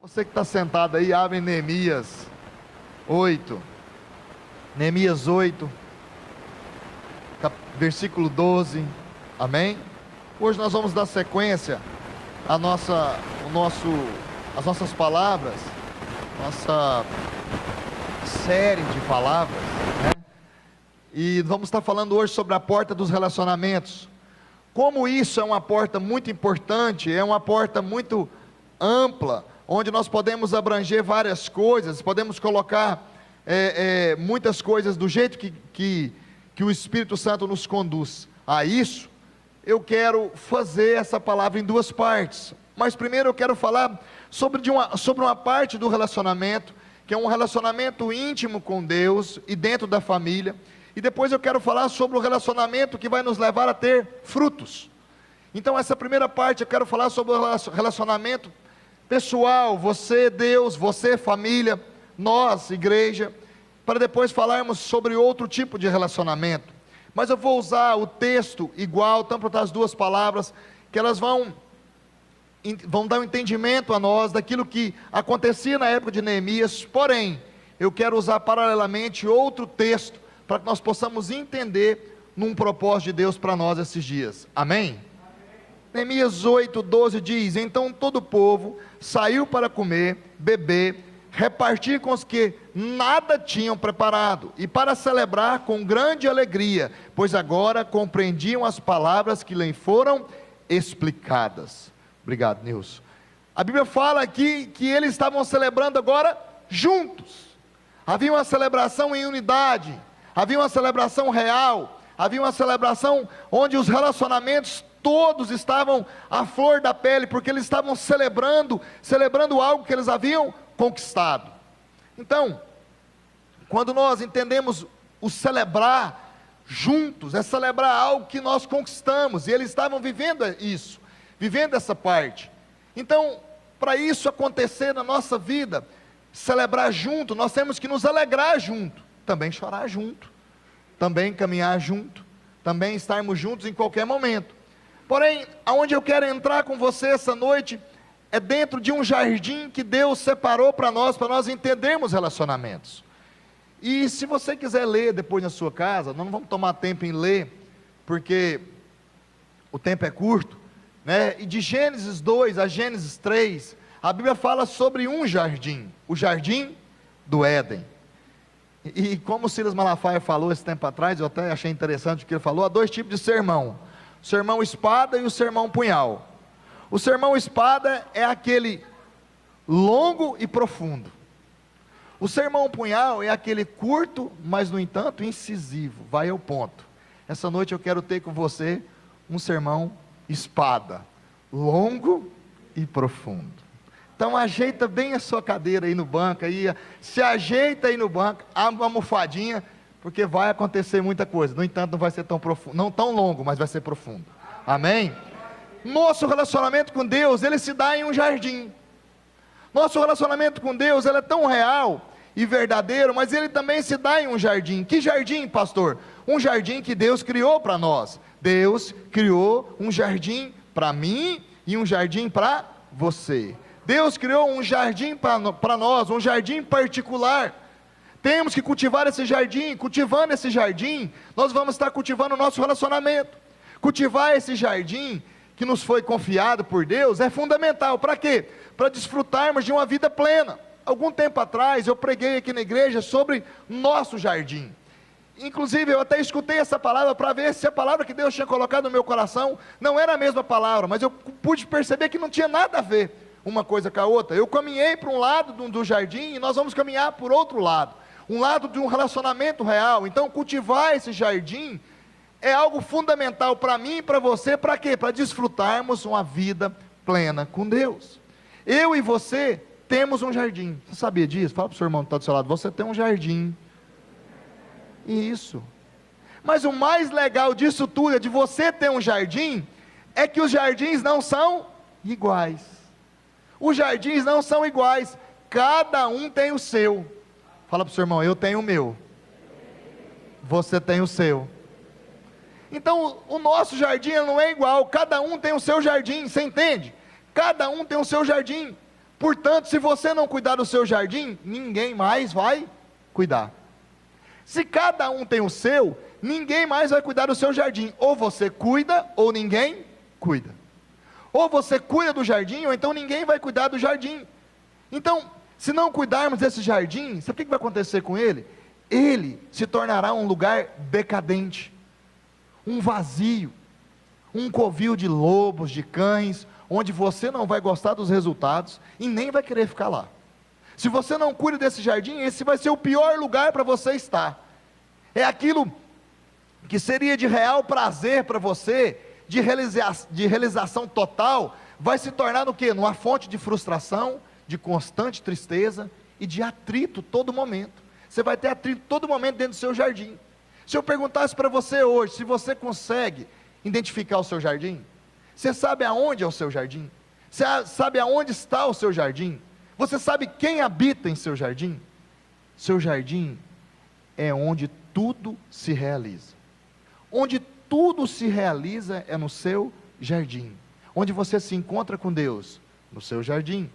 Você que está sentado aí, abre Neemias 8. Neemias 8, versículo 12. Amém? Hoje nós vamos dar sequência às nossas palavras, nossa série de palavras, né? E vamos estar falando hoje sobre a porta dos relacionamentos. Como isso é uma porta muito importante, é uma porta muito ampla, onde nós podemos abranger várias coisas, podemos colocar muitas coisas do jeito que o Espírito Santo nos conduz a isso. Eu quero fazer essa palavra em duas partes, mas primeiro eu quero falar sobre uma parte do relacionamento, que é um relacionamento íntimo com Deus e dentro da família, e depois eu quero falar sobre o relacionamento que vai nos levar a ter frutos. Então essa primeira parte eu quero falar sobre o relacionamento pessoal, você, Deus, você, família, nós, igreja, para depois falarmos sobre outro tipo de relacionamento. Mas eu vou usar o texto igual, tanto para as duas palavras, que elas vão dar um entendimento a nós daquilo que acontecia na época de Neemias. Porém, eu quero usar paralelamente outro texto, para que nós possamos entender num propósito de Deus para nós esses dias. Amém? Neemias 8:12 diz: então todo o povo saiu para comer, beber, repartir com os que nada tinham preparado, e para celebrar com grande alegria, pois agora compreendiam as palavras que lhes foram explicadas. Obrigado, Nilson. A Bíblia fala aqui que eles estavam celebrando agora juntos. Havia uma celebração em unidade, havia uma celebração real, havia uma celebração onde os relacionamentos todos estavam à flor da pele, porque eles estavam celebrando algo que eles haviam conquistado. Então, quando nós entendemos o celebrar juntos, é celebrar algo que nós conquistamos, e eles estavam vivendo isso, vivendo essa parte. Então, para isso acontecer na nossa vida, celebrar junto, nós temos que nos alegrar junto, também chorar junto, também caminhar junto, também estarmos juntos em qualquer momento. Porém, aonde eu quero entrar com você essa noite, é dentro de um jardim que Deus separou para nós entendermos relacionamentos. E se você quiser ler depois na sua casa, não vamos tomar tempo em ler, porque o tempo é curto, né? E de Gênesis 2 a Gênesis 3, a Bíblia fala sobre um jardim, o jardim do Éden. E como o Silas Malafaia falou esse tempo atrás, eu até achei interessante o que ele falou, há dois tipos de sermão: o sermão espada e o sermão punhal. O sermão espada é aquele longo e profundo. O sermão punhal é aquele curto, mas no entanto incisivo, vai ao ponto. Essa noite eu quero ter com você um sermão espada, longo e profundo. Então ajeita bem a sua cadeira aí no banco, se ajeita aí no banco, abre uma almofadinha, porque vai acontecer muita coisa. No entanto, não vai ser tão profundo, não tão longo, mas vai ser profundo. Amém? Nosso relacionamento com Deus, ele se dá em um jardim. Nosso relacionamento com Deus, ele é tão real e verdadeiro, mas ele também se dá em um jardim. Que jardim, pastor? Um jardim que Deus criou para nós. Deus criou um jardim para mim e um jardim para você. Deus criou um jardim para nós, um jardim particular. Temos que cultivar esse jardim. Cultivando esse jardim, nós vamos estar cultivando o nosso relacionamento. Cultivar esse jardim que nos foi confiado por Deus é fundamental. Para quê? Para desfrutarmos de uma vida plena. Algum tempo atrás eu preguei aqui na igreja sobre nosso jardim. Inclusive eu até escutei essa palavra para ver se a palavra que Deus tinha colocado no meu coração não era a mesma palavra, mas eu pude perceber que não tinha nada a ver uma coisa com a outra. Eu caminhei para um lado do jardim e nós vamos caminhar por outro lado. Um lado de um relacionamento real. Então cultivar esse jardim é algo fundamental para mim e para você. Para quê? Para desfrutarmos uma vida plena com Deus. Eu e você temos um jardim. Você sabia disso? Fala para o seu irmão que está do seu lado: você tem um jardim. Isso. Mas o mais legal disso tudo, de você ter um jardim, é que os jardins não são iguais. Os jardins não são iguais. Cada um tem o seu. Fala para o seu irmão: eu tenho o meu, você tem o seu. Então o nosso jardim não é igual, cada um tem o seu jardim, você entende? Cada um tem o seu jardim. Portanto, se você não cuidar do seu jardim, ninguém mais vai cuidar. Se cada um tem o seu, ninguém mais vai cuidar do seu jardim. Ou você cuida, ou ninguém cuida. Ou você cuida do jardim, ou então ninguém vai cuidar do jardim. Então, se não cuidarmos desse jardim, sabe o que vai acontecer com ele? Ele se tornará um lugar decadente, um vazio, um covil de lobos, de cães, onde você não vai gostar dos resultados e nem vai querer ficar lá. Se você não cuida desse jardim, esse vai ser o pior lugar para você estar. É aquilo que seria de real prazer para você, de realização total, vai se tornar no quê? Numa fonte de frustração, de constante tristeza e de atrito todo momento. Você vai ter atrito todo momento dentro do seu jardim. Se eu perguntasse para você hoje, se você consegue identificar o seu jardim, você sabe aonde é o seu jardim? Você sabe aonde está o seu jardim? Você sabe quem habita em seu jardim? Seu jardim é onde tudo se realiza. Onde tudo se realiza é no seu jardim. Onde você se encontra com Deus, no seu jardim.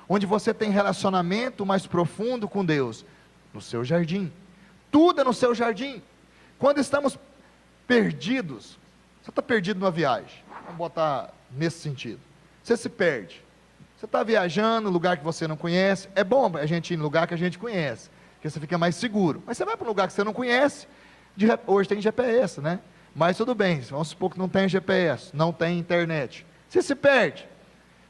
Onde você tem relacionamento mais profundo com Deus, no seu jardim. Tudo é no seu jardim. Quando estamos perdidos, você está perdido numa viagem, vamos botar nesse sentido, você se perde, você está viajando em lugar que você não conhece, é bom a gente ir em lugar que a gente conhece, porque você fica mais seguro, mas você vai para um lugar que você não conhece, hoje tem GPS, né? Mas tudo bem, vamos supor que não tem GPS, não tem internet, você se perde.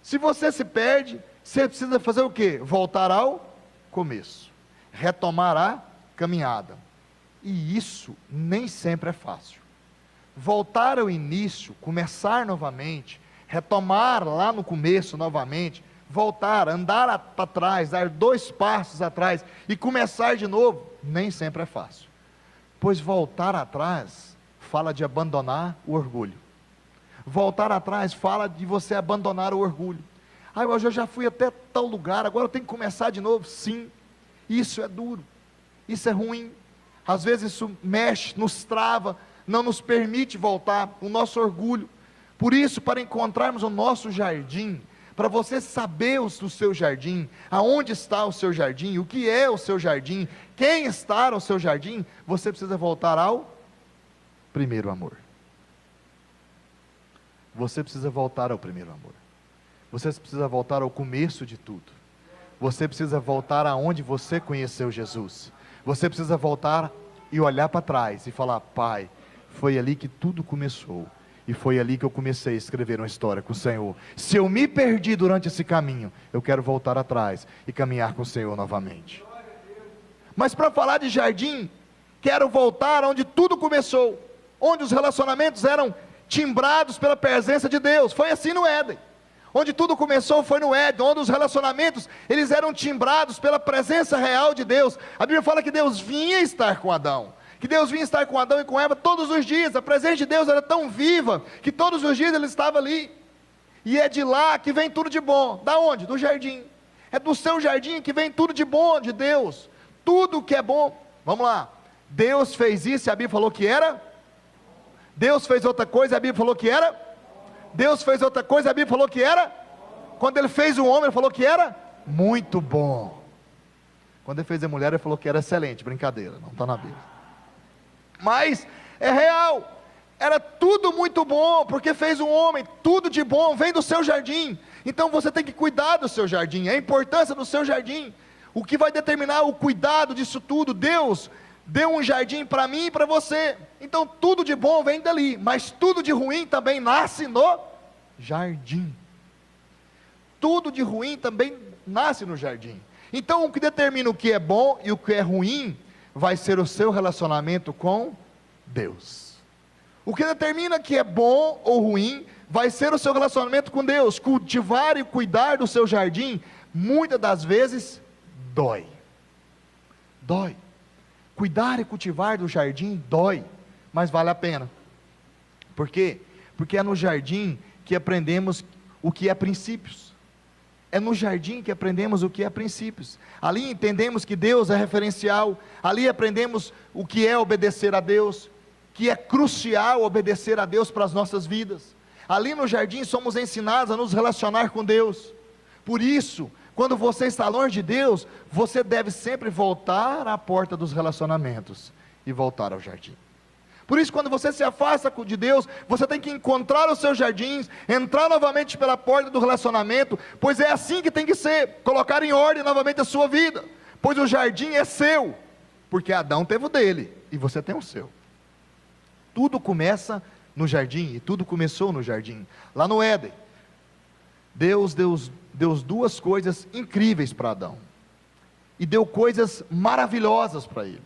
Se você se perde, você precisa fazer o quê? Voltar ao começo, retomar a caminhada, e isso nem sempre é fácil. Voltar ao início, começar novamente, retomar lá no começo novamente, voltar, andar para trás, dar 2 passos atrás e começar de novo, nem sempre é fácil, pois voltar atrás fala de abandonar o orgulho. Voltar atrás fala de você abandonar o orgulho. Mas eu já fui até tal lugar, agora eu tenho que começar de novo. Sim, isso é duro, isso é ruim, às vezes isso mexe, nos trava, não nos permite voltar, o nosso orgulho. Por isso, para encontrarmos o nosso jardim, para você saber o seu jardim, aonde está o seu jardim, o que é o seu jardim, quem está no seu jardim, você precisa voltar ao primeiro amor. Você precisa voltar ao primeiro amor. Você precisa voltar ao começo de tudo. Você precisa voltar aonde você conheceu Jesus. Você precisa voltar e olhar para trás e falar: Pai, foi ali que tudo começou, e foi ali que eu comecei a escrever uma história com o Senhor. Se eu me perdi durante esse caminho, eu quero voltar atrás e caminhar com o Senhor novamente. Mas para falar de jardim, quero voltar onde tudo começou, onde os relacionamentos eram timbrados pela presença de Deus. Foi assim no Éden. Onde tudo começou foi no Éden, onde os relacionamentos, eles eram timbrados pela presença real de Deus. A Bíblia fala que Deus vinha estar com Adão, que Deus vinha estar com Adão e com Eva todos os dias. A presença de Deus era tão viva, que todos os dias Ele estava ali. E é de lá que vem tudo de bom. Da onde? Do jardim. É do seu jardim que vem tudo de bom de Deus. Tudo que é bom. Vamos lá. Deus fez isso e a Bíblia falou que era. Deus fez outra coisa e a Bíblia falou que era. Deus fez outra coisa, a Bíblia falou que era. Quando Ele fez o homem, Ele falou que era muito bom. Quando Ele fez a mulher, Ele falou que era excelente. Brincadeira, não está na Bíblia. Mas é real. Era tudo muito bom, porque fez um homem. Tudo de bom vem do seu jardim. Então você tem que cuidar do seu jardim. A importância do seu jardim, o que vai determinar o cuidado disso tudo. Deus deu um jardim para mim e para você. Então tudo de bom vem dali, mas tudo de ruim também nasce no jardim. Tudo de ruim também nasce no jardim. Então o que determina o que é bom e o que é ruim vai ser o seu relacionamento com Deus. O que determina que é bom ou ruim vai ser o seu relacionamento com Deus. Cultivar e cuidar do seu jardim muitas das vezes dói. Dói. Cuidar e cultivar do jardim dói, mas vale a pena. Por quê? Porque é no jardim que aprendemos o que é princípios. É no jardim que aprendemos o que é princípios. Ali entendemos que Deus é referencial. Ali aprendemos o que é obedecer a Deus, que é crucial obedecer a Deus para as nossas vidas. Ali no jardim somos ensinados a nos relacionar com Deus. Por isso, Quando você está longe de Deus, você deve sempre voltar à porta dos relacionamentos e voltar ao jardim. Por isso, quando você se afasta de Deus, você tem que encontrar os seus jardins, entrar novamente pela porta do relacionamento, pois é assim que tem que ser, colocar em ordem novamente a sua vida, pois o jardim é seu, porque Adão teve o dele, e você tem o seu. Tudo começa no jardim, e tudo começou no jardim, lá no Éden. Deus deu duas coisas incríveis para Adão, e deu coisas maravilhosas para ele,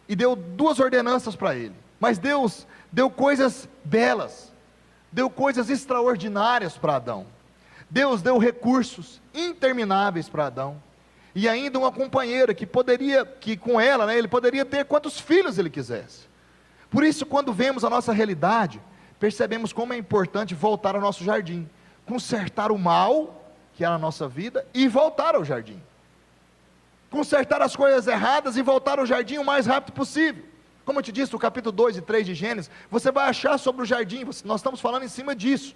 e deu duas ordenanças para ele. Mas Deus deu coisas belas, deu coisas extraordinárias para Adão. Deus deu recursos intermináveis para Adão, e ainda uma companheira que com ela, ele poderia ter quantos filhos ele quisesse. Por isso, quando vemos a nossa realidade, percebemos como é importante voltar ao nosso jardim, consertar o mal que era a nossa vida e voltar ao jardim, consertar as coisas erradas e voltar ao jardim o mais rápido possível. Como eu te disse, no capítulo 2 e 3 de Gênesis, você vai achar sobre o jardim, nós estamos falando em cima disso,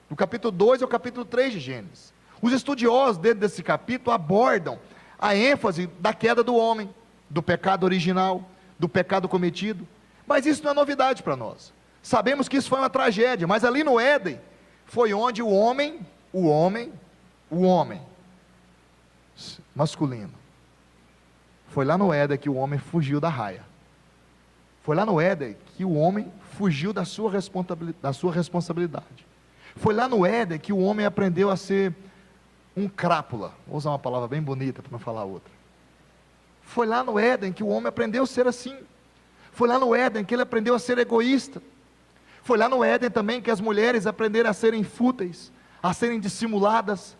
do capítulo 2 ao capítulo 3 de Gênesis. Os estudiosos dentro desse capítulo abordam a ênfase da queda do homem, do pecado original, do pecado cometido, mas isso não é novidade para nós. Sabemos que isso foi uma tragédia, mas ali no Éden, foi onde o homem masculino, foi lá no Éden que o homem fugiu da raia. Foi lá no Éden que o homem fugiu da sua responsabilidade. Foi lá no Éden que o homem aprendeu a ser um crápula. Vou usar uma palavra bem bonita para não falar outra. Foi lá no Éden que o homem aprendeu a ser assim. Foi lá no Éden que ele aprendeu a ser egoísta. Foi lá no Éden também que as mulheres aprenderam a serem fúteis, a serem dissimuladas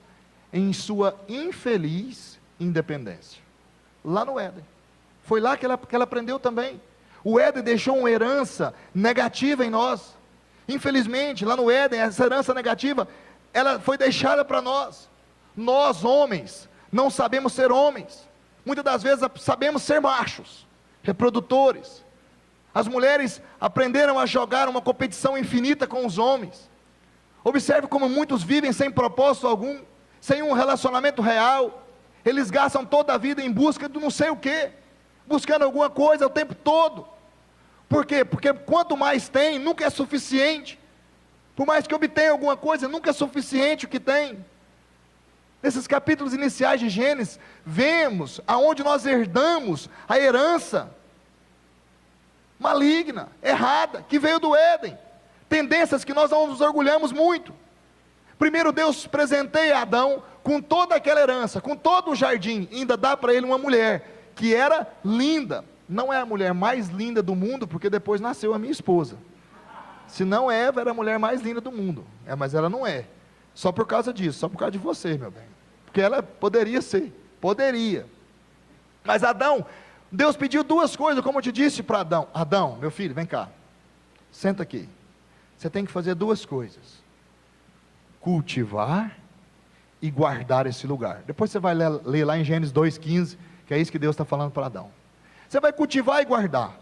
em sua infeliz independência. Lá no Éden. Foi lá que ela aprendeu também. O Éden deixou uma herança negativa em nós. Infelizmente, lá no Éden, essa herança negativa, ela foi deixada para nós. Nós, homens, não sabemos ser homens. Muitas das vezes sabemos ser machos, reprodutores. As mulheres aprenderam a jogar uma competição infinita com os homens. Observe como muitos vivem sem propósito algum, sem um relacionamento real. Eles gastam toda a vida em busca de não sei o que, buscando alguma coisa o tempo todo. Por quê? Porque quanto mais tem, nunca é suficiente. Por mais que obtenha alguma coisa, nunca é suficiente o que tem. Nesses capítulos iniciais de Gênesis, vemos aonde nós herdamos a herança maligna, errada, que veio do Éden. Tendências que nós não nos orgulhamos muito. Primeiro Deus presenteia Adão com toda aquela herança, com todo o jardim, e ainda dá para ele uma mulher, que era linda. Não é a mulher mais linda do mundo, porque depois nasceu a minha esposa. Se não Eva era a mulher mais linda do mundo, mas ela não é, só por causa disso, só por causa de você, meu bem, porque ela poderia ser, poderia, mas Adão, Deus pediu duas coisas, como eu te disse para Adão: Adão, meu filho, vem cá, senta aqui, você tem que fazer duas coisas, cultivar e guardar esse lugar. Depois você vai ler lá em Gênesis 2,15, que é isso que Deus está falando para Adão. Você vai cultivar e guardar.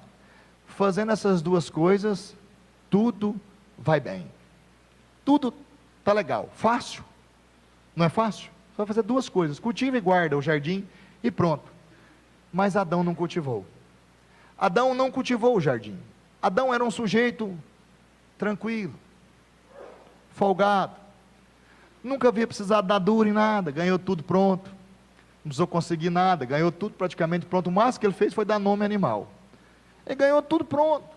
Fazendo essas duas coisas, tudo vai bem. Tudo está legal. Fácil? Não é fácil? Você vai fazer duas coisas: cultiva e guarda o jardim e pronto. Mas Adão não cultivou. Adão não cultivou o jardim. Adão era um sujeito tranquilo, folgado. Nunca havia precisado dar duro em nada. Ganhou tudo pronto. Não precisou conseguir nada, ganhou tudo praticamente pronto. O máximo que ele fez foi dar nome animal. Ele ganhou tudo pronto.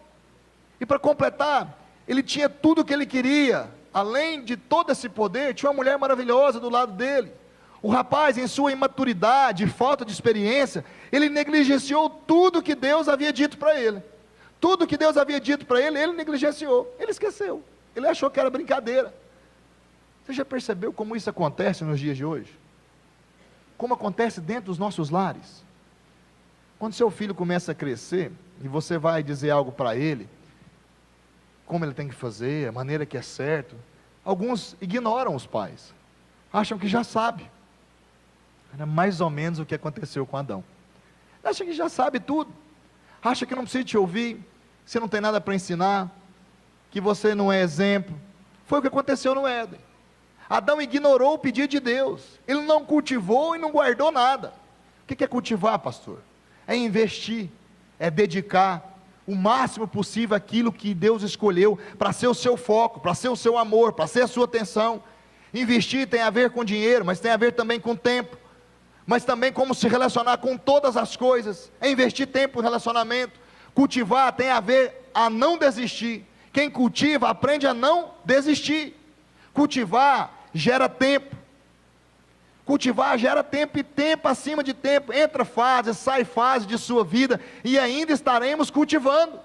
E para completar, ele tinha tudo o que ele queria. Além de todo esse poder, tinha uma mulher maravilhosa do lado dele. O rapaz, em sua imaturidade, falta de experiência, ele negligenciou tudo que Deus havia dito para ele. Tudo que Deus havia dito para ele, ele negligenciou. Ele esqueceu. Ele achou que era brincadeira. Você já percebeu como isso acontece nos dias de hoje? Como acontece dentro dos nossos lares. Quando seu filho começa a crescer, e você vai dizer algo para ele, como ele tem que fazer, a maneira que é certo, alguns ignoram os pais, acham que já sabe. Era mais ou menos o que aconteceu com Adão. Acha que já sabe tudo, acha que não precisa te ouvir, que você não tem nada para ensinar, que você não é exemplo. Foi o que aconteceu no Éden. Adão ignorou o pedido de Deus, ele não cultivou e não guardou nada. O que é cultivar, pastor? É investir, é dedicar o máximo possível aquilo que Deus escolheu para ser o seu foco, para ser o seu amor, para ser a sua atenção. Investir tem a ver com dinheiro, mas tem a ver também com tempo, mas também como se relacionar com todas as coisas. É investir tempo em relacionamento. Cultivar tem a ver a não desistir. Quem cultiva aprende a não desistir. Cultivar gera tempo. Cultivar gera tempo, e tempo acima de tempo. Entra fase, sai fase de sua vida, e ainda estaremos cultivando.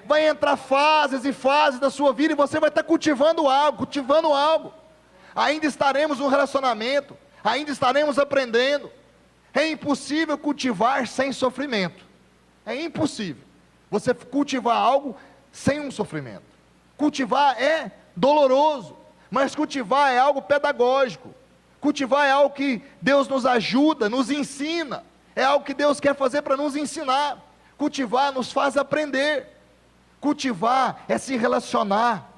Vai entrar fases e fases da sua vida, e você vai estar cultivando algo. Ainda estaremos no relacionamento, ainda estaremos aprendendo. É impossível cultivar sem sofrimento. É impossível você cultivar algo sem um sofrimento. Cultivar é doloroso, mas cultivar é algo pedagógico. Cultivar é algo que Deus nos ajuda, nos ensina. É algo que Deus quer fazer para nos ensinar. Cultivar nos faz aprender. Cultivar é se relacionar.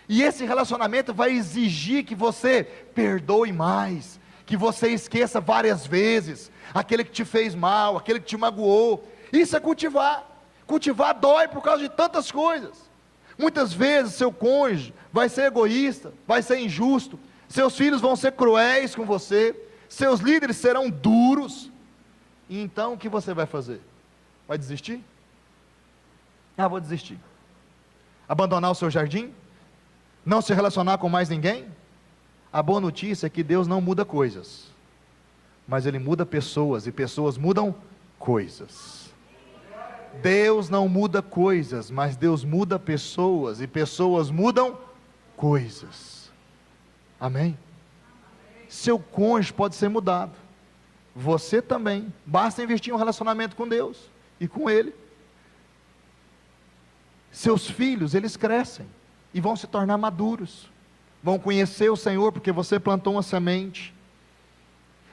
E esse relacionamento vai exigir que você perdoe mais, que você esqueça várias vezes aquele que te fez mal, aquele que te magoou. Isso é cultivar. Cultivar dói por causa de tantas coisas. Muitas vezes seu cônjuge vai ser egoísta, vai ser injusto, seus filhos vão ser cruéis com você, seus líderes serão duros. E então o que você vai fazer? Vai desistir? Vou desistir. Abandonar o seu jardim? Não se relacionar com mais ninguém? A boa notícia é que Deus não muda coisas, mas Ele muda pessoas, e pessoas mudam coisas. Deus não muda coisas, mas Deus muda pessoas, e pessoas mudam coisas. Amém? Seu cônjuge pode ser mudado, você também, basta investir em um relacionamento com Deus e com Ele. Seus filhos, eles crescem e vão se tornar maduros, vão conhecer o Senhor, porque você plantou uma semente.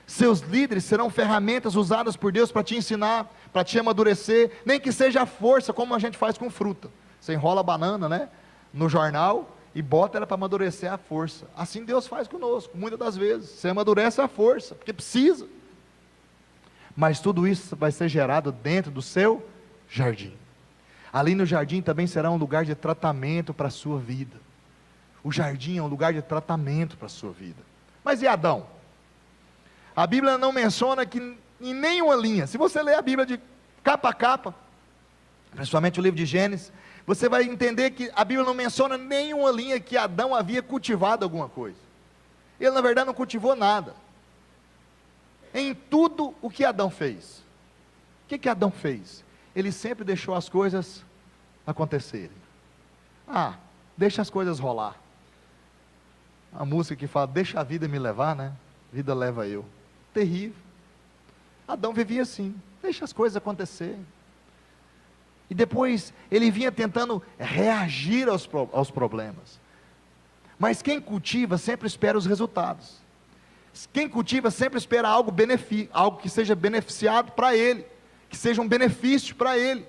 Seus líderes serão ferramentas usadas por Deus para te ensinar, para te amadurecer, nem que seja a força, como a gente faz com fruta. Você enrola a banana, né, no jornal, e bota ela para amadurecer a força. Assim Deus faz conosco, muitas das vezes. Você amadurece a força, porque precisa. Mas tudo isso vai ser gerado dentro do seu jardim. Ali no jardim também será um lugar de tratamento para a sua vida. O jardim é um lugar de tratamento para a sua vida. Mas e Adão? A Bíblia não menciona que em nenhuma linha. Se você ler a Bíblia de capa a capa, principalmente o livro de Gênesis, você vai entender que a Bíblia não menciona nenhuma linha que Adão havia cultivado alguma coisa. Ele na verdade não cultivou nada. Em tudo o que Adão fez, o que Adão fez? Ele sempre deixou as coisas acontecerem. Deixa as coisas rolar. A música que fala, deixa a vida me levar, né? Vida leva eu. Terrível. Adão vivia assim, deixa as coisas acontecerem. E depois ele vinha tentando reagir aos problemas. Mas quem cultiva sempre espera os resultados. Quem cultiva sempre espera algo que seja beneficiado para ele, que seja um benefício para ele.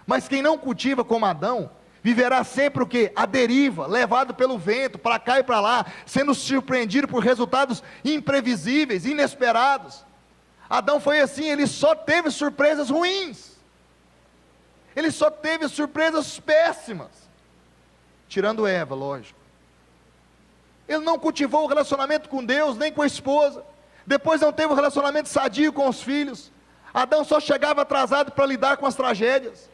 Mas quem não cultiva como Adão, viverá sempre o quê? A deriva, levado pelo vento, para cá e para lá, sendo surpreendido por resultados imprevisíveis, inesperados. Adão foi assim, ele só teve surpresas ruins. Ele só teve surpresas péssimas. Tirando Eva, lógico. Ele não cultivou o relacionamento com Deus, nem com a esposa. Depois não teve um relacionamento sadio com os filhos. Adão só chegava atrasado para lidar com as tragédias.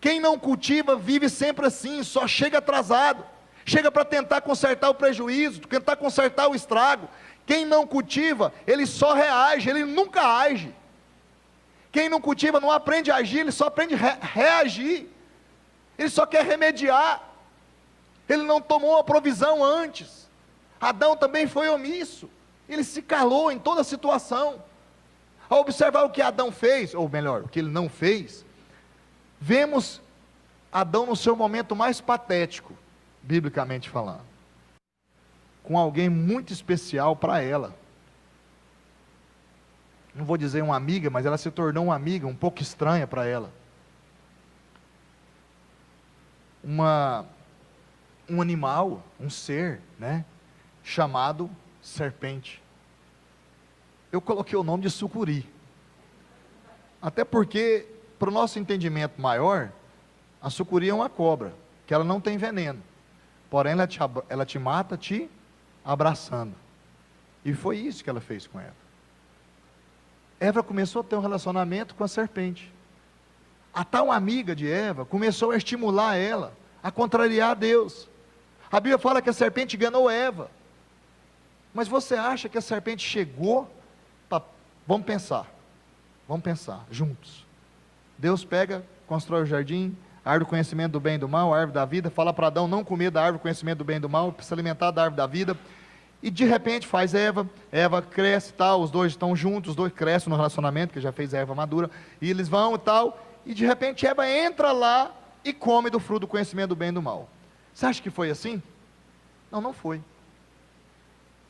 Quem não cultiva vive sempre assim, só chega atrasado. Chega para tentar consertar o prejuízo, tentar consertar o estrago. Quem não cultiva, ele só reage, ele nunca age. Quem não cultiva não aprende a agir, ele só aprende a reagir. Ele só quer remediar. Ele não tomou a provisão antes. Adão também foi omisso. Ele se calou em toda a situação. Ao observar o que Adão fez, ou melhor, o que ele não fez, vemos Adão no seu momento mais patético, biblicamente falando, com alguém muito especial para ela. Não vou dizer uma amiga, mas ela se tornou uma amiga um pouco estranha para ela. Um animal, um ser, né, chamado serpente. Eu coloquei o nome de sucuri. Até porque, para o nosso entendimento maior, a sucuri é uma cobra, que ela não tem veneno. Porém, ela te mata te abraçando. E foi isso que ela fez com Eva. Eva começou a ter um relacionamento com a serpente. A tal amiga de Eva começou a estimular ela a contrariar Deus. A Bíblia fala que a serpente enganou Eva. Mas você acha que a serpente chegou para... Vamos pensar juntos. Deus pega, constrói o jardim, a árvore do conhecimento do bem e do mal, a árvore da vida, fala para Adão não comer da árvore do conhecimento do bem e do mal, para se alimentar da árvore da vida, e de repente faz Eva cresce e tal, os dois estão juntos, os dois crescem no relacionamento, que já fez a Eva madura, e eles vão e tal, e de repente Eva entra lá e come do fruto do conhecimento do bem e do mal. Você acha que foi assim? Não, não foi.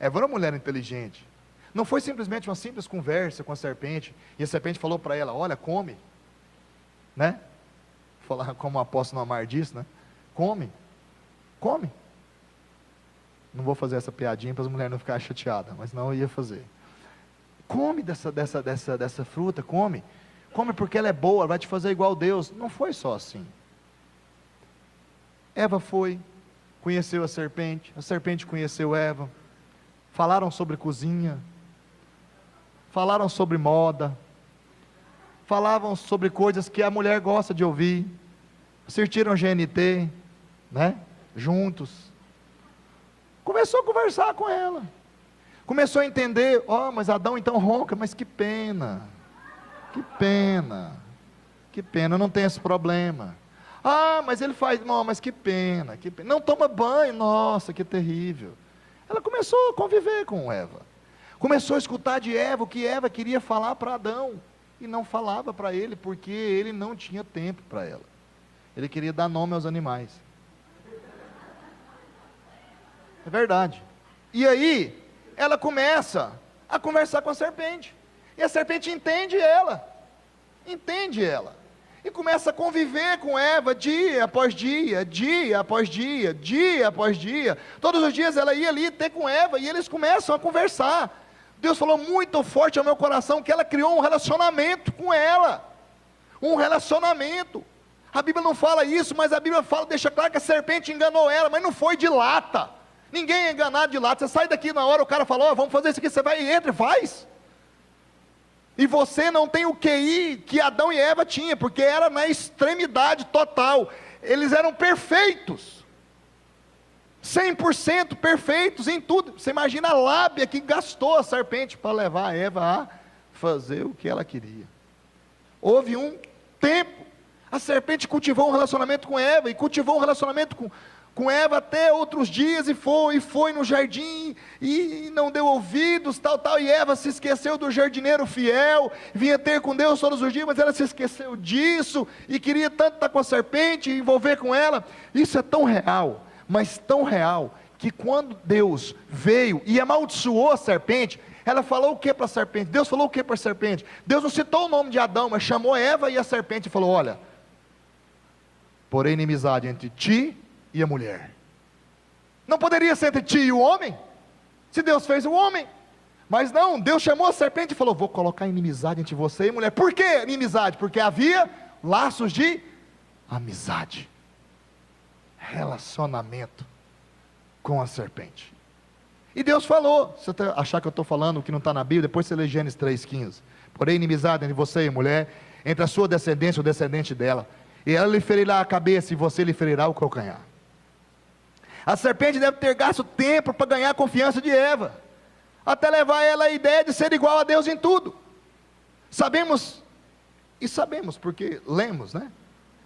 Eva era uma mulher inteligente. Não foi simplesmente uma simples conversa com a serpente, e a serpente falou para ela, olha, come, né? Falar como o apóstolo Amar disse, né? Come. Não vou fazer essa piadinha para as mulheres não ficarem chateadas, mas não eu ia fazer. Come dessa fruta, come porque ela é boa, ela vai te fazer igual Deus. Não foi só assim. Eva foi, conheceu a serpente conheceu Eva, falaram sobre cozinha, falaram sobre moda, falavam sobre coisas que a mulher gosta de ouvir, assistiram GNT, né? Juntos. Começou a conversar com ela, começou a entender, mas Adão então ronca, mas que pena, eu não tenho esse problema. Mas ele faz, não, mas que pena, não toma banho, nossa, que terrível. Ela começou a conviver com Eva, começou a escutar de Eva o que Eva queria falar para Adão, e não falava para ele, porque ele não tinha tempo para ela, ele queria dar nome aos animais, é verdade. E aí, ela começa a conversar com a serpente, e a serpente entende ela, e começa a conviver com Eva, dia após dia, todos os dias ela ia ali ter com Eva, e eles começam a conversar. Deus falou muito forte ao meu coração, que ela criou um relacionamento com ela, a Bíblia não fala isso, mas a Bíblia fala, deixa claro que a serpente enganou ela, mas não foi de lata, ninguém é enganado de lata. Você sai daqui na hora, o cara fala, vamos fazer isso aqui, você vai e entra e faz, e você não tem o QI que Adão e Eva tinham, porque era na extremidade total, eles eram perfeitos, 100% perfeitos em tudo. Você imagina a lábia que gastou a serpente para levar a Eva a fazer o que ela queria. Houve um tempo, a serpente cultivou um relacionamento com Eva, e cultivou um relacionamento com Eva até outros dias, e foi no jardim, e não deu ouvidos, tal, e Eva se esqueceu do jardineiro fiel, vinha ter com Deus todos os dias, mas ela se esqueceu disso, e queria tanto estar com a serpente, e envolver com ela. Isso é tão real, mas tão real, que quando Deus veio e amaldiçoou a serpente, ela falou o que para a serpente? Deus falou o que para a serpente? Deus não citou o nome de Adão, mas chamou Eva e a serpente e falou, olha, porém inimizade entre ti e a mulher. Não poderia ser entre ti e o homem? Se Deus fez o homem. Mas não, Deus chamou a serpente e falou, vou colocar inimizade entre você e a mulher. Por que inimizade? Porque havia laços de amizade, relacionamento com a serpente. E Deus falou, se você achar que eu estou falando o que não está na Bíblia, depois você lê Gênesis 3,15, porém inimizade entre você e a mulher, entre a sua descendência e o descendente dela, e ela lhe ferirá a cabeça e você lhe ferirá o calcanhar. A serpente deve ter gasto tempo para ganhar a confiança de Eva, até levar ela a ideia de ser igual a Deus em tudo. Sabemos porque lemos, né?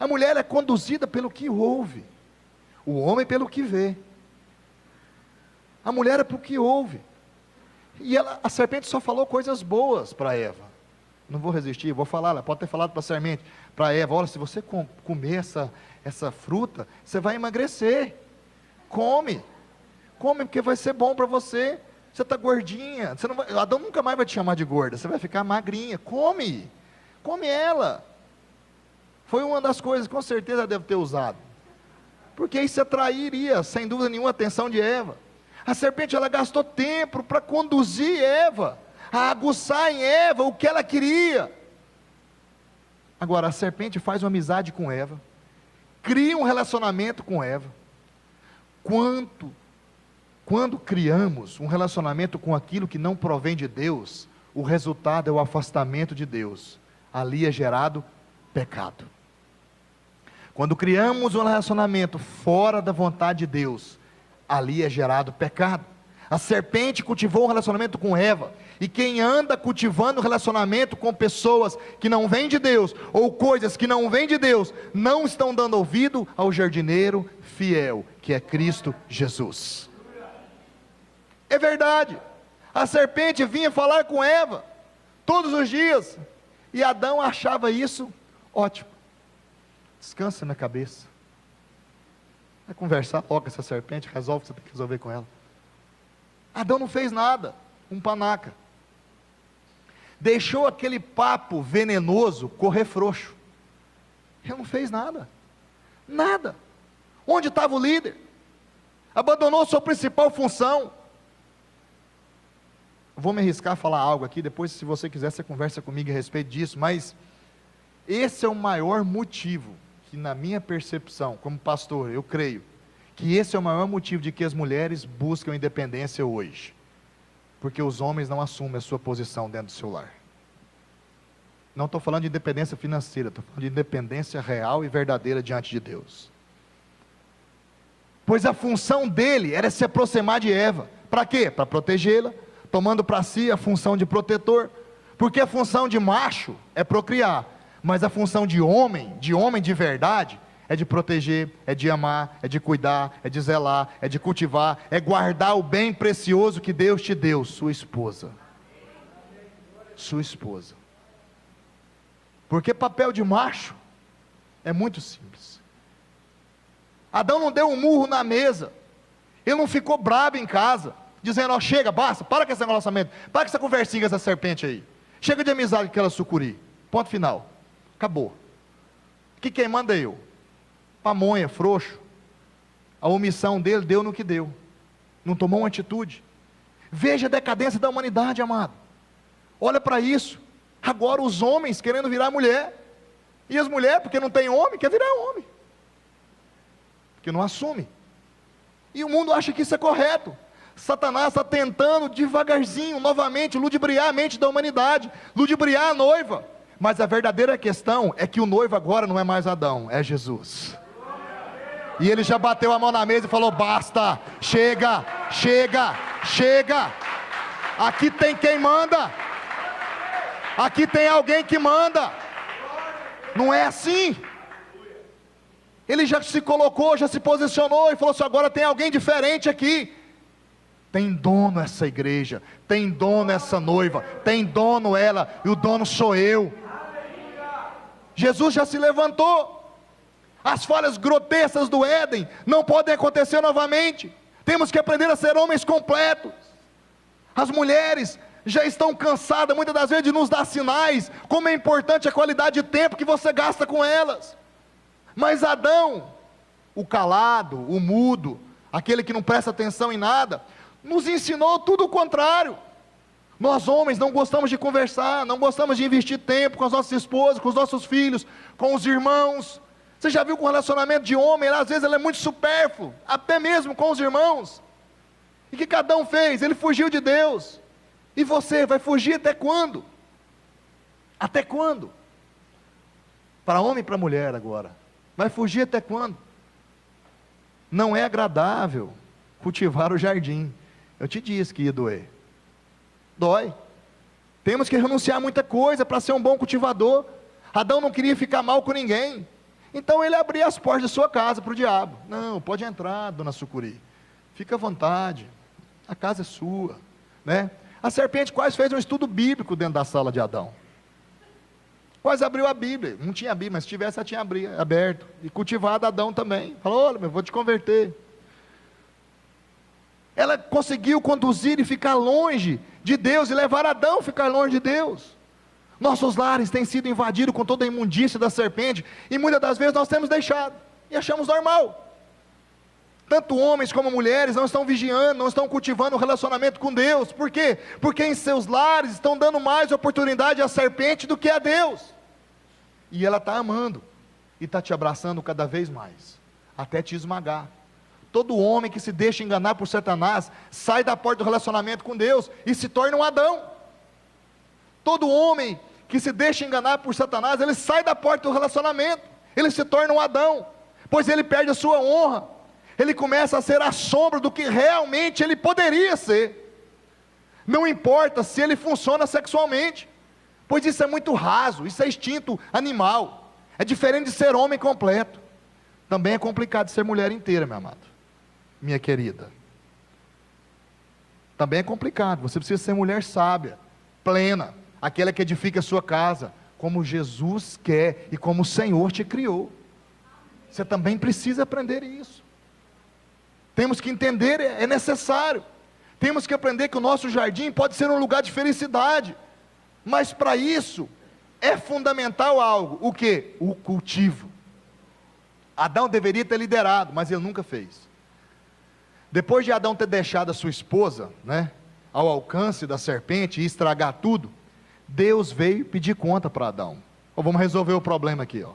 A mulher é conduzida pelo que ouve, o homem pelo que vê. A mulher é pelo que ouve, e a serpente só falou coisas boas para Eva. Não vou resistir, vou falar, ela pode ter falado para a serpente, para Eva, olha, se você comer essa fruta, você vai emagrecer, come porque vai ser bom para você, você está gordinha, Adão nunca mais vai te chamar de gorda, você vai ficar magrinha, come ela. Foi uma das coisas, com certeza ela deve ter usado, porque isso atrairia, sem dúvida nenhuma, a atenção de Eva. A serpente, ela gastou tempo para conduzir Eva, a aguçar em Eva o que ela queria. Agora, a serpente faz uma amizade com Eva, cria um relacionamento com Eva. Quando criamos um relacionamento com aquilo que não provém de Deus, o resultado é o afastamento de Deus. Ali é gerado pecado. Quando criamos um relacionamento fora da vontade de Deus, ali é gerado pecado. A serpente cultivou um relacionamento com Eva, e quem anda cultivando um relacionamento com pessoas que não vêm de Deus, ou coisas que não vêm de Deus, não estão dando ouvido ao jardineiro fiel, que é Cristo Jesus. É verdade, a serpente vinha falar com Eva, todos os dias, e Adão achava isso ótimo. Descansa na cabeça, vai conversar logo com essa serpente, resolve o que você tem que resolver com ela. Adão não fez nada, um panaca, deixou aquele papo venenoso correr frouxo, ele não fez nada, nada. Onde estava o líder? Abandonou sua principal função. Vou me arriscar a falar algo aqui, depois se você quiser você conversa comigo a respeito disso, mas esse é o maior motivo, que na minha percepção, como pastor, eu creio, que esse é o maior motivo de que as mulheres buscam independência hoje, porque os homens não assumem a sua posição dentro do seu lar. Não estou falando de independência financeira, estou falando de independência real e verdadeira diante de Deus. Pois a função dele era se aproximar de Eva, para quê? Para protegê-la, tomando para si a função de protetor, porque a função de macho é procriar, mas a função de homem de verdade, é de proteger, é de amar, é de cuidar, é de zelar, é de cultivar, é guardar o bem precioso que Deus te deu, sua esposa. Sua esposa. Porque papel de macho é muito simples. Adão não deu um murro na mesa, ele não ficou brabo em casa, dizendo, ó, chega, basta, para com esse relacionamento, para com essa conversinha com essa serpente aí, chega de amizade com aquela sucuri, ponto final, acabou. Que quem manda é eu. Pamonha, frouxo, a omissão dele deu no que deu, não tomou uma atitude. Veja a decadência da humanidade, amado, olha para isso. Agora os homens querendo virar mulher, e as mulheres, porque não tem homem, quer virar homem, porque não assume, e o mundo acha que isso é correto. Satanás está tentando devagarzinho, novamente, ludibriar a mente da humanidade, ludibriar a noiva, mas a verdadeira questão é que o noivo agora não é mais Adão, é Jesus. E ele já bateu a mão na mesa e falou, basta, chega, chega, chega, aqui tem quem manda, aqui tem alguém que manda, não é assim. Ele já se colocou, já se posicionou e falou assim, agora tem alguém diferente aqui, tem dono essa igreja, tem dono essa noiva, tem dono ela, e o dono sou eu. Jesus já se levantou. As falhas grotescas do Éden não podem acontecer novamente. Temos que aprender a ser homens completos. As mulheres já estão cansadas muitas das vezes de nos dar sinais, como é importante a qualidade de tempo que você gasta com elas. Mas Adão, o calado, o mudo, aquele que não presta atenção em nada, nos ensinou tudo o contrário. Nós homens não gostamos de conversar, não gostamos de investir tempo com as nossas esposas, com os nossos filhos, com os irmãos. Você já viu que o relacionamento de homem, às vezes ele é muito supérfluo, até mesmo com os irmãos. E o que Adão fez? Ele fugiu de Deus. E você vai fugir até quando? Até quando? Para homem e para mulher agora, vai fugir até quando? Não é agradável cultivar o jardim. Eu te disse que ia doer. Dói. Temos que renunciar a muita coisa para ser um bom cultivador. Adão não queria ficar mal com ninguém, então ele abria as portas de sua casa para o diabo. Não, pode entrar, dona Sucuri, fica à vontade, a casa é sua, né? A serpente quase fez um estudo bíblico dentro da sala de Adão, quase abriu a Bíblia, não tinha a Bíblia, mas se tivesse, ela tinha aberto, e cultivado Adão também, falou, olha, eu vou te converter. Ela conseguiu conduzir e ficar longe de Deus, e levar Adão a ficar longe de Deus. Nossos lares têm sido invadidos com toda a imundícia da serpente, e muitas das vezes nós temos deixado, e achamos normal. Tanto homens como mulheres não estão vigiando, não estão cultivando um relacionamento com Deus. Por quê? Porque em seus lares estão dando mais oportunidade à serpente do que a Deus. E ela está amando, e está te abraçando cada vez mais, até te esmagar. Todo homem que se deixa enganar por Satanás, sai da porta do relacionamento com Deus, e se torna um Adão. Todo homem que se deixa enganar por Satanás, ele sai da porta do relacionamento, ele se torna um Adão, pois ele perde a sua honra, ele começa a ser a sombra do que realmente ele poderia ser. Não importa se ele funciona sexualmente, pois isso é muito raso, isso é instinto animal, é diferente de ser homem completo. Também é complicado ser mulher inteira, meu amado, minha querida. Também é complicado, você precisa ser mulher sábia, plena, aquela que edifica a sua casa, como Jesus quer e como o Senhor te criou. Você também precisa aprender isso. Temos que entender, é necessário. Temos que aprender que o nosso jardim pode ser um lugar de felicidade, mas para isso é fundamental algo. O que? O cultivo. Adão deveria ter liderado, mas ele nunca fez. Depois de Adão ter deixado a sua esposa, ao alcance da serpente e estragar tudo, Deus veio pedir conta para Adão. Vamos resolver o problema aqui.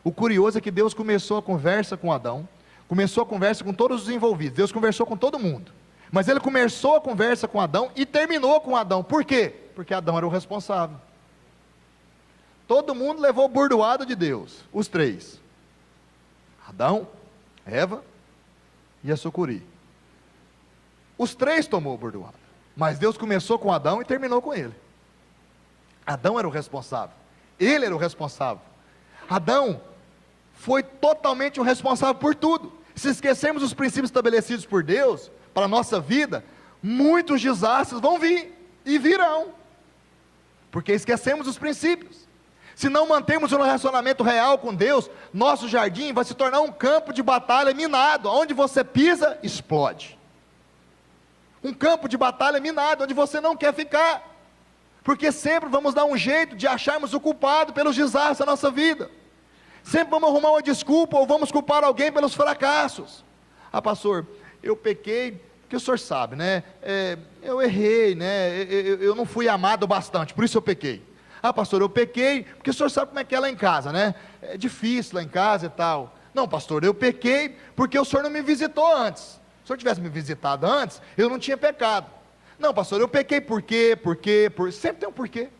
O curioso é que Deus começou a conversa com Adão, começou a conversa com todos os envolvidos. Deus conversou com todo mundo, mas ele começou a conversa com Adão e terminou com Adão. Por quê? Porque Adão era o responsável. Todo mundo levou o bordoado de Deus, os três: Adão, Eva e a sucuri. Os três tomou o bordoado, mas Deus começou com Adão e terminou com ele. Adão era o responsável, ele era o responsável. Adão foi totalmente o responsável por tudo. Se esquecermos os princípios estabelecidos por Deus para a nossa vida, muitos desastres vão vir e virão, porque esquecemos os princípios. Se não mantemos um relacionamento real com Deus, nosso jardim vai se tornar um campo de batalha minado, onde você pisa, explode. Um campo de batalha minado, onde você não quer ficar, porque sempre vamos dar um jeito de acharmos o culpado pelos desastres da nossa vida. Sempre vamos arrumar uma desculpa, ou vamos culpar alguém pelos fracassos. Pastor, eu pequei, porque o senhor sabe, eu errei, eu não fui amado bastante, por isso eu pequei. Pastor, eu pequei, porque o senhor sabe como é que é lá em casa, é difícil lá em casa e tal. Não, pastor, eu pequei, porque o senhor não me visitou antes. Se o senhor tivesse me visitado antes, eu não tinha pecado. Não, pastor, eu pequei por quê? Sempre tem um porquê.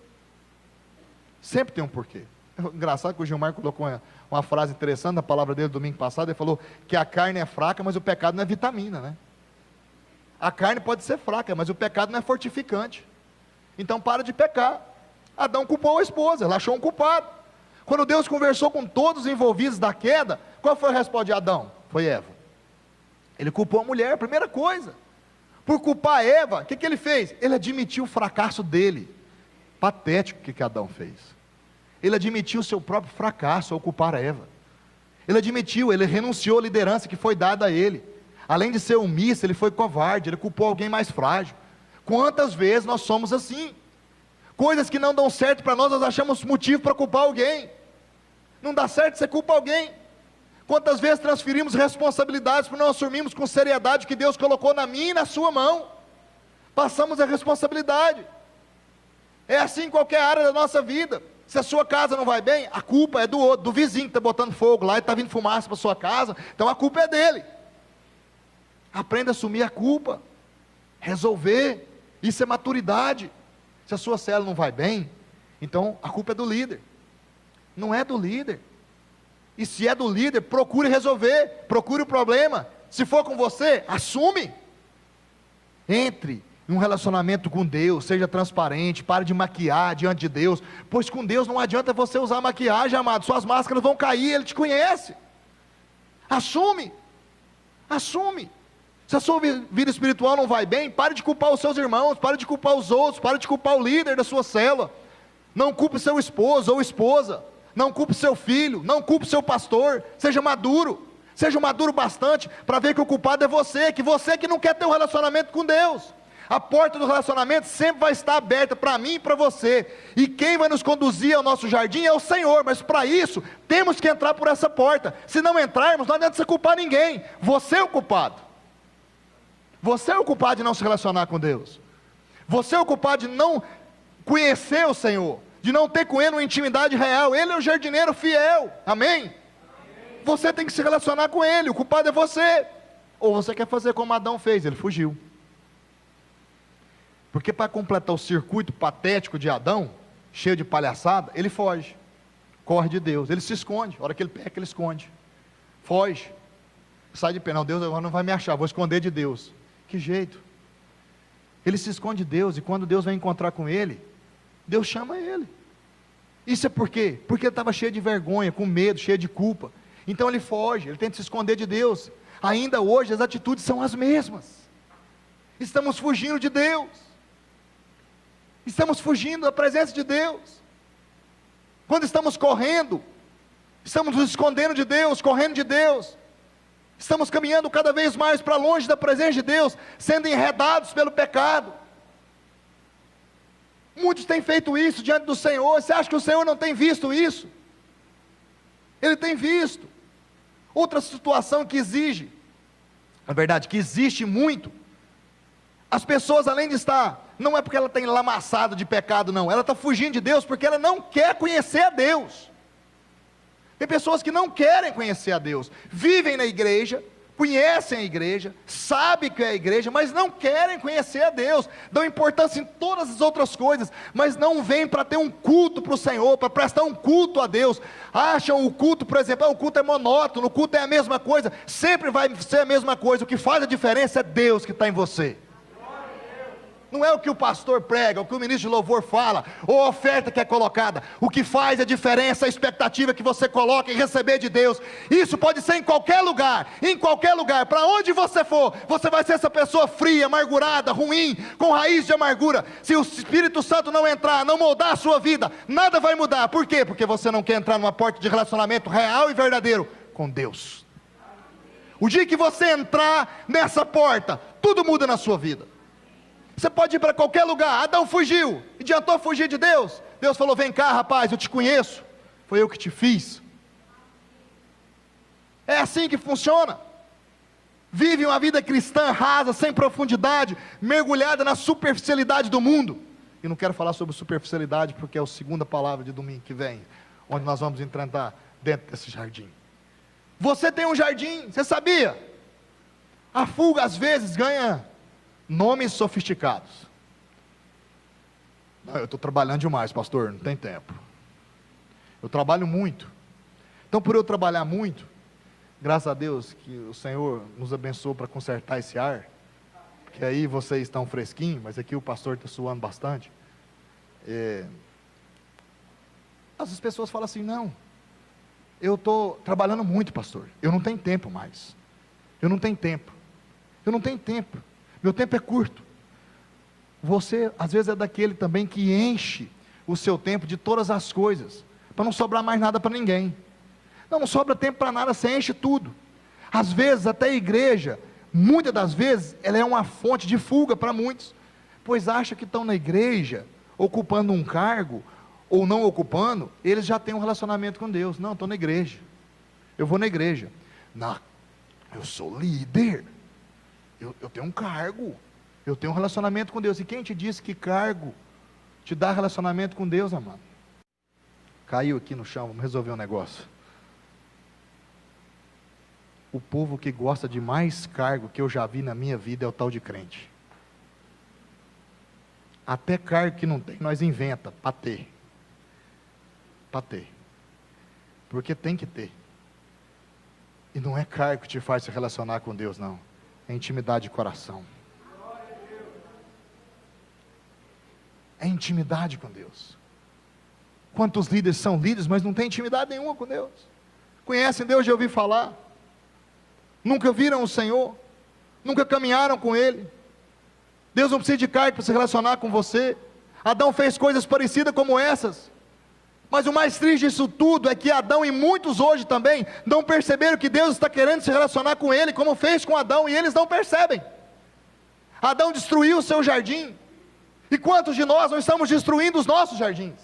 Sempre tem um porquê. Engraçado que o Gilmar colocou uma frase interessante na palavra dele domingo passado. Ele falou que a carne é fraca, mas o pecado não é vitamina, A carne pode ser fraca, mas o pecado não é fortificante. Então para de pecar. Adão culpou a esposa, ela achou um culpado. Quando Deus conversou com todos os envolvidos da queda, qual foi a resposta de Adão? Foi Eva. Ele culpou a mulher, primeira coisa. Por culpar Eva, o que ele fez? Ele admitiu o fracasso dele. Patético o que Adão fez. Ele admitiu o seu próprio fracasso ao culpar a Eva. Ele renunciou à liderança que foi dada a ele. Além de ser omisso, ele foi covarde, ele culpou alguém mais frágil. Quantas vezes nós somos assim? Coisas que não dão certo para nós, nós achamos motivo para culpar alguém. Não dá certo, você culpa alguém. Quantas vezes transferimos responsabilidades por não assumirmos com seriedade o que Deus colocou na minha e na sua mão? Passamos a responsabilidade. É assim em qualquer área da nossa vida. Se a sua casa não vai bem, a culpa é do outro, do vizinho que está botando fogo lá e está vindo fumaça para a sua casa, então a culpa é dele. Aprenda a assumir a culpa, resolver, isso é maturidade. Se a sua célula não vai bem, então a culpa é do líder, não é do líder. E se é do líder, procure resolver, procure o problema. Se for com você, assume. Entre em um relacionamento com Deus, seja transparente, pare de maquiar diante de Deus, pois com Deus não adianta você usar maquiagem, amado, suas máscaras vão cair, Ele te conhece. Assume. Se a sua vida espiritual não vai bem, pare de culpar os seus irmãos, pare de culpar os outros, pare de culpar o líder da sua célula. Não culpe seu esposo ou esposa, não culpe seu filho, não culpe seu pastor. Seja maduro bastante para ver que o culpado é você, que não quer ter um relacionamento com Deus. A porta do relacionamento sempre vai estar aberta para mim e para você. E quem vai nos conduzir ao nosso jardim é o Senhor. Mas para isso, temos que entrar por essa porta. Se não entrarmos, não adianta você culpar ninguém. Você é o culpado. Você é o culpado de não se relacionar com Deus. Você é o culpado de não conhecer o Senhor, de não ter com Ele uma intimidade real. Ele é o jardineiro fiel. Amém? Você tem que se relacionar com Ele. O culpado é você. Ou você quer fazer como Adão fez, ele fugiu. Porque para completar o circuito patético de Adão, cheio de palhaçada, ele foge, corre de Deus, ele se esconde. A hora que ele peca, ele esconde, foge, sai de pé. Não, Deus agora não vai me achar, vou esconder de Deus. Que jeito? Ele se esconde de Deus, e quando Deus vai encontrar com ele, Deus chama ele. Isso é por quê? Porque ele estava cheio de vergonha, com medo, cheio de culpa. Então ele foge, ele tenta se esconder de Deus. Ainda hoje as atitudes são as mesmas. Estamos fugindo de Deus. Estamos fugindo da presença de Deus. Quando estamos correndo, estamos nos escondendo de Deus, correndo de Deus. Estamos caminhando cada vez mais para longe da presença de Deus, sendo enredados pelo pecado. Muitos têm feito isso diante do Senhor. Você acha que o Senhor não tem visto isso? Ele tem visto. Outra situação que exige, na verdade, que existe muito. As pessoas, além de estar, não é porque ela tem lamaçado de pecado, não, ela está fugindo de Deus porque ela não quer conhecer a Deus. Tem pessoas que não querem conhecer a Deus, vivem na igreja, conhecem a igreja, sabem que é a igreja, mas não querem conhecer a Deus, dão importância em todas as outras coisas, mas não vêm para ter um culto para o Senhor, para prestar um culto a Deus. Acham o culto, por exemplo, o culto é monótono, o culto é a mesma coisa, sempre vai ser a mesma coisa. O que faz a diferença é Deus que está em você. Não é o que o pastor prega, o que o ministro de louvor fala, ou a oferta que é colocada. O que faz a diferença é a expectativa que você coloca em receber de Deus. Isso pode ser em qualquer lugar, para onde você for, você vai ser essa pessoa fria, amargurada, ruim, com raiz de amargura. Se o Espírito Santo não entrar, não moldar a sua vida, nada vai mudar. Por quê? Porque você não quer entrar numa porta de relacionamento real e verdadeiro com Deus. O dia que você entrar nessa porta, tudo muda na sua vida. Você pode ir para qualquer lugar. Adão fugiu, adiantou fugir de Deus? Deus falou: vem cá, rapaz, eu te conheço, foi eu que te fiz. É assim que funciona. Vive uma vida cristã rasa, sem profundidade, mergulhada na superficialidade do mundo. E não quero falar sobre superficialidade, porque é a segunda palavra de domingo que vem, onde nós vamos entrar dentro desse jardim. Você tem um jardim, você sabia? A fuga às vezes ganha nomes sofisticados. Não, eu estou trabalhando demais, pastor, não tem tempo. Eu trabalho muito. Então, por eu trabalhar muito, graças a Deus que o Senhor nos abençoou para consertar esse ar, porque aí vocês estão fresquinhos, mas aqui o pastor está suando bastante. As pessoas falam assim: não, eu estou trabalhando muito, pastor, eu não tenho tempo mais. Eu não tenho tempo. Meu tempo é curto. Você, às vezes, é daquele também que enche o seu tempo de todas as coisas, para não sobrar mais nada para ninguém. Não sobra tempo para nada, você enche tudo. Às vezes, até a igreja, muitas das vezes, ela é uma fonte de fuga para muitos, pois acham que estão na igreja, ocupando um cargo, ou não ocupando, eles já têm um relacionamento com Deus. Não, estou na igreja, eu vou na igreja. Não, eu sou líder. Eu tenho um cargo, eu tenho um relacionamento com Deus. E quem te disse que cargo te dá relacionamento com Deus, amado? Caiu aqui no chão, vamos resolver um negócio. O povo que gosta de mais cargo que eu já vi na minha vida é o tal de crente. Até cargo que não tem, nós inventa para ter. Porque tem que ter. E não é cargo que te faz se relacionar com Deus, não. É intimidade de coração. É intimidade com Deus. Quantos líderes são líderes, mas não têm intimidade nenhuma com Deus? Conhecem Deus de ouvir falar, nunca viram o Senhor, nunca caminharam com Ele. Deus não precisa de cargo para se relacionar com você. Adão fez coisas parecidas como essas. Mas o mais triste disso tudo é que Adão e muitos hoje também não perceberam que Deus está querendo se relacionar com ele, como fez com Adão, e eles não percebem. Adão destruiu o seu jardim. E quantos de nós não estamos destruindo os nossos jardins?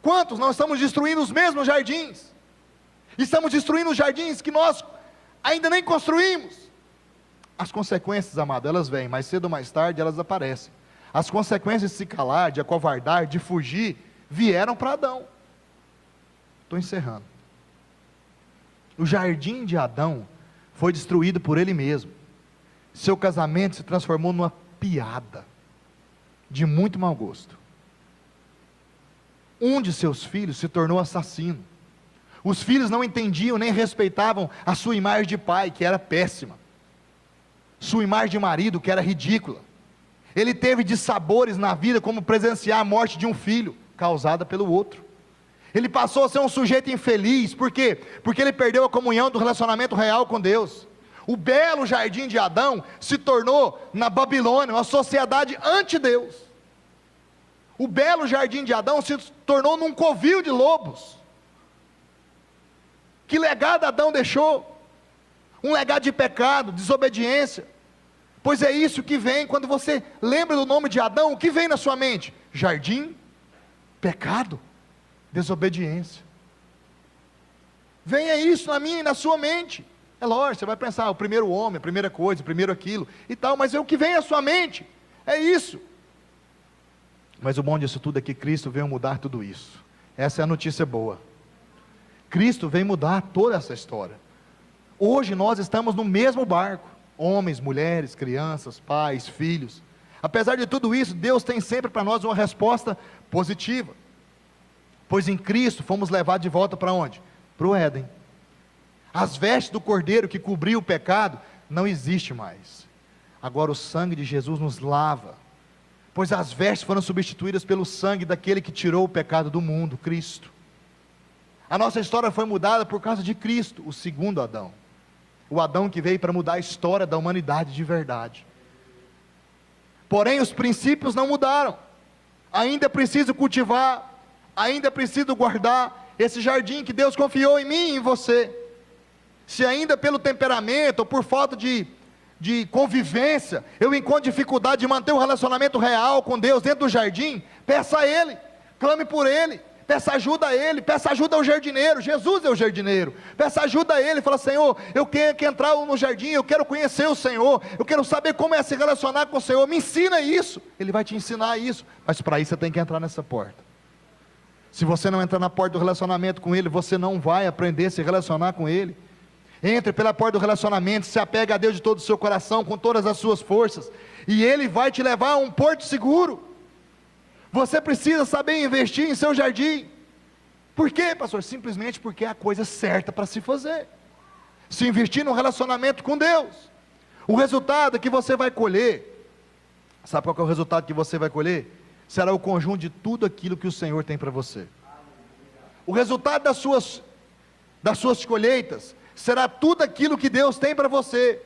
Quantos não estamos destruindo os mesmos jardins? Estamos destruindo os jardins que nós ainda nem construímos. As consequências, amado, elas vêm, mais cedo ou mais tarde elas aparecem. As consequências de se calar, de acovardar, de fugir, vieram para Adão. Estou encerrando. O jardim de Adão foi destruído por ele mesmo. Seu casamento se transformou numa piada de muito mau gosto. Um de seus filhos se tornou assassino. Os filhos não entendiam nem respeitavam a sua imagem de pai, que era péssima. Sua imagem de marido, que era ridícula. Ele teve dissabores na vida, como presenciar a morte de um filho, causada pelo outro. Ele passou a ser um sujeito infeliz, por quê? Porque ele perdeu a comunhão do relacionamento real com Deus. O belo jardim de Adão se tornou, na Babilônia, uma sociedade anti-Deus. O belo jardim de Adão se tornou num covil de lobos. Que legado Adão deixou? Um legado de pecado, desobediência. Pois é isso que vem, quando você lembra do nome de Adão, o que vem na sua mente? Jardim, pecado, desobediência. Venha isso na minha e na sua mente. É lógico, você vai pensar, o primeiro homem, a primeira coisa, o primeiro aquilo e tal, mas é o que vem à sua mente, é isso. Mas o bom disso tudo é que Cristo veio mudar tudo isso. Essa é a notícia boa. Cristo veio mudar toda essa história. Hoje nós estamos no mesmo barco, homens, mulheres, crianças, pais, filhos. Apesar de tudo isso, Deus tem sempre para nós uma resposta positiva. Pois em Cristo fomos levados de volta para onde? Para o Éden. As vestes do cordeiro que cobriu o pecado não existe mais. Agora o sangue de Jesus nos lava, pois as vestes foram substituídas pelo sangue daquele que tirou o pecado do mundo, Cristo. A nossa história foi mudada por causa de Cristo, o segundo Adão. O Adão que veio para mudar a história da humanidade de verdade. Porém os princípios não mudaram. Ainda é preciso cultivar, ainda é preciso guardar esse jardim que Deus confiou em mim e em você. Se ainda pelo temperamento ou por falta de convivência, eu encontro dificuldade de manter um relacionamento real com Deus dentro do jardim, peça a Ele, clame por Ele, peça ajuda a Ele, peça ajuda ao jardineiro. Jesus é o jardineiro. Peça ajuda a Ele, fala: Senhor, eu quero entrar no jardim, eu quero conhecer o Senhor, eu quero saber como é se relacionar com o Senhor, me ensina isso. Ele vai te ensinar isso, mas para isso você tem que entrar nessa porta. Se você não entrar na porta do relacionamento com Ele, você não vai aprender a se relacionar com Ele. Entre pela porta do relacionamento, se apega a Deus de todo o seu coração, com todas as suas forças, e Ele vai te levar a um porto seguro. Você precisa saber investir em seu jardim. Por quê, pastor? Simplesmente porque é a coisa certa para se fazer. Se investir num relacionamento com Deus, o resultado que você vai colher, sabe qual é o resultado que você vai colher? Será o conjunto de tudo aquilo que o Senhor tem para você. O resultado das suas colheitas será tudo aquilo que Deus tem para você,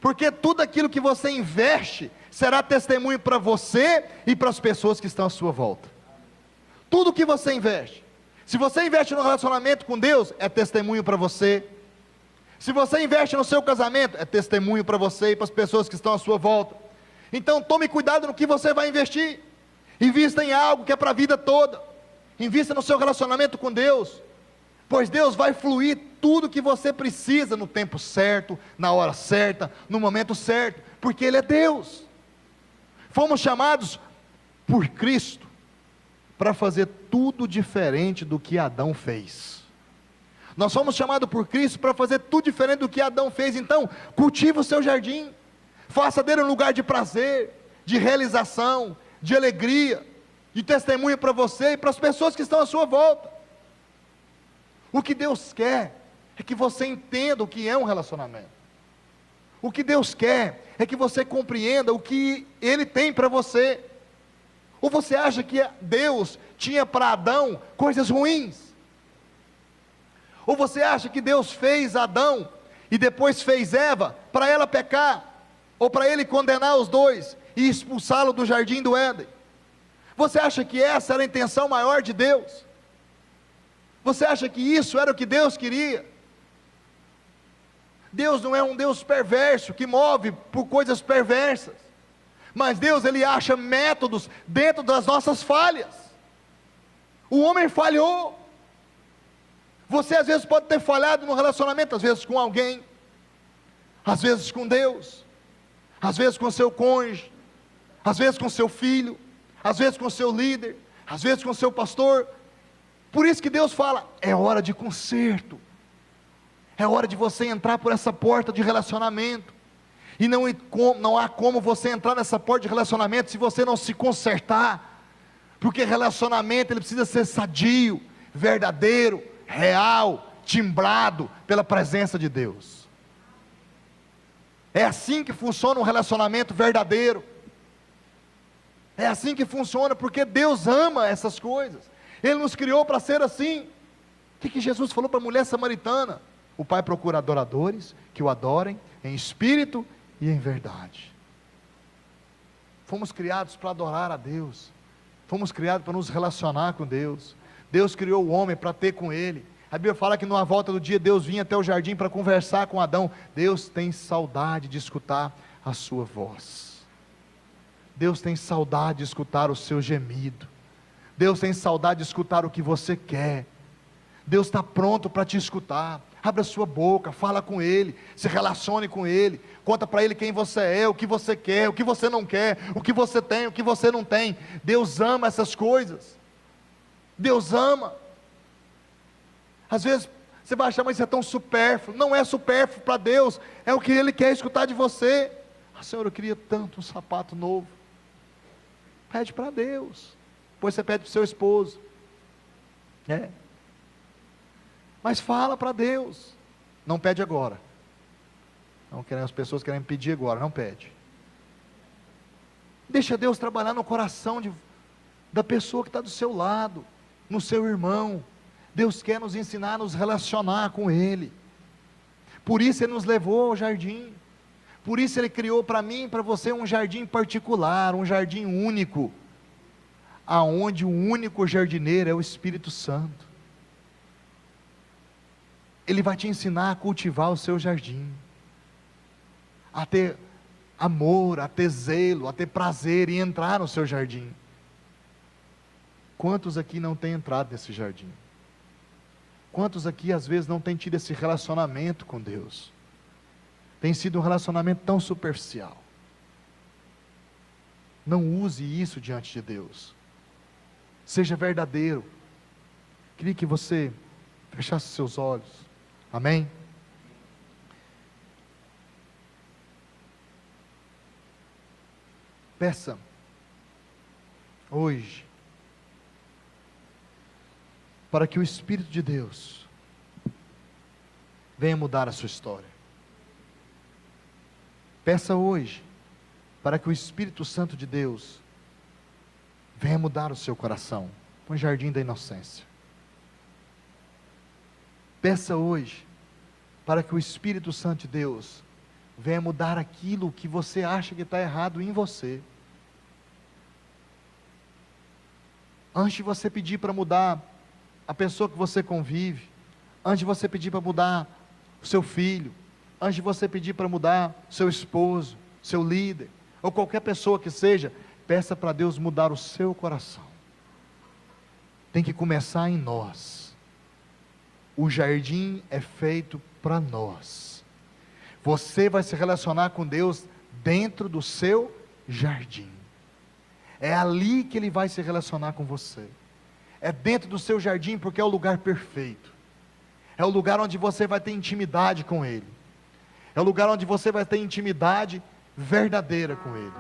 porque tudo aquilo que você investe será testemunho para você e para as pessoas que estão à sua volta. Tudo que você investe, se você investe no relacionamento com Deus, é testemunho para você. Se você investe no seu casamento, é testemunho para você e para as pessoas que estão à sua volta. Então tome cuidado no que você vai investir. Invista em algo que é para a vida toda. Invista no seu relacionamento com Deus, pois Deus vai fluir tudo que você precisa no tempo certo, na hora certa, no momento certo, porque Ele é Deus. Fomos chamados por Cristo para fazer tudo diferente do que Adão fez. Nós fomos chamados por Cristo para fazer tudo diferente do que Adão fez. Então cultive o seu jardim, faça dele um lugar de prazer, de realização, de alegria, de testemunho para você e para as pessoas que estão à sua volta. O que Deus quer é que você entenda o que é um relacionamento. O que Deus quer é que você compreenda o que Ele tem para você. Ou você acha que Deus tinha para Adão coisas ruins? Ou você acha que Deus fez Adão e depois fez Eva para ela pecar? Ou para Ele condenar os dois e expulsá-lo do jardim do Éden? Você acha que essa era a intenção maior de Deus? Você acha que isso era o que Deus queria? Deus não é um Deus perverso, que move por coisas perversas, mas Deus, Ele acha métodos dentro das nossas falhas. O homem falhou. Você às vezes pode ter falhado no relacionamento, às vezes com alguém, às vezes com Deus, às vezes com seu cônjuge, às vezes com seu filho, às vezes com seu líder, às vezes com seu pastor. Por isso que Deus fala, é hora de conserto, é hora de você entrar por essa porta de relacionamento, e não há como você entrar nessa porta de relacionamento se você não se consertar, porque relacionamento ele precisa ser sadio, verdadeiro, real, timbrado pela presença de Deus. É assim que funciona um relacionamento verdadeiro, é assim que funciona, porque Deus ama essas coisas, Ele nos criou para ser assim. O que Jesus falou para a mulher samaritana? O Pai procura adoradores, que o adorem em espírito e em verdade. Fomos criados para adorar a Deus, fomos criados para nos relacionar com Deus. Deus criou o homem para ter com Ele. A Bíblia fala que numa volta do dia, Deus vinha até o jardim para conversar com Adão. Deus tem saudade de escutar a sua voz, Deus tem saudade de escutar o seu gemido, Deus tem saudade de escutar o que você quer. Deus está pronto para te escutar. Abra sua boca, fala com Ele, se relacione com Ele, conta para Ele quem você é, o que você quer, o que você não quer, o que você tem, o que você não tem. Deus ama essas coisas, Deus ama. Às vezes você vai achar, mas isso é tão supérfluo. Não é supérfluo para Deus, é o que Ele quer escutar de você. Senhor, eu queria tanto um sapato novo. Pede para Deus, depois você pede para o seu esposo, mas fala para Deus, não pede agora. Não querem, as pessoas querem pedir agora, não pede. Deixa Deus trabalhar no coração da pessoa que está do seu lado, no seu irmão. Deus quer nos ensinar a nos relacionar com Ele. Por isso Ele nos levou ao jardim. Por isso Ele criou para mim e para você um jardim particular, um jardim único, aonde o único jardineiro é o Espírito Santo. Ele vai te ensinar a cultivar o seu jardim, a ter amor, a ter zelo, a ter prazer em entrar no seu jardim. Quantos aqui não têm entrado nesse jardim? Quantos aqui às vezes não têm tido esse relacionamento com Deus? Tem sido um relacionamento tão superficial. Não use isso diante de Deus. Seja verdadeiro. Queria que você fechasse seus olhos. Amém? Peça hoje para que o Espírito de Deus venha mudar a sua história. Peça hoje para que o Espírito Santo de Deus venha mudar o seu coração, um jardim da inocência. Peça hoje para que o Espírito Santo de Deus venha mudar aquilo que você acha que está errado em você. Antes de você pedir para mudar a pessoa que você convive, antes de você pedir para mudar o seu filho, antes de você pedir para mudar seu esposo, seu líder, ou qualquer pessoa que seja, peça para Deus mudar o seu coração. Tem que começar em nós. O jardim é feito para nós. Você vai se relacionar com Deus dentro do seu jardim. É ali que Ele vai se relacionar com você. É dentro do seu jardim, porque é o lugar perfeito. É o lugar onde você vai ter intimidade com Ele. É o lugar onde você vai ter intimidade verdadeira com Ele.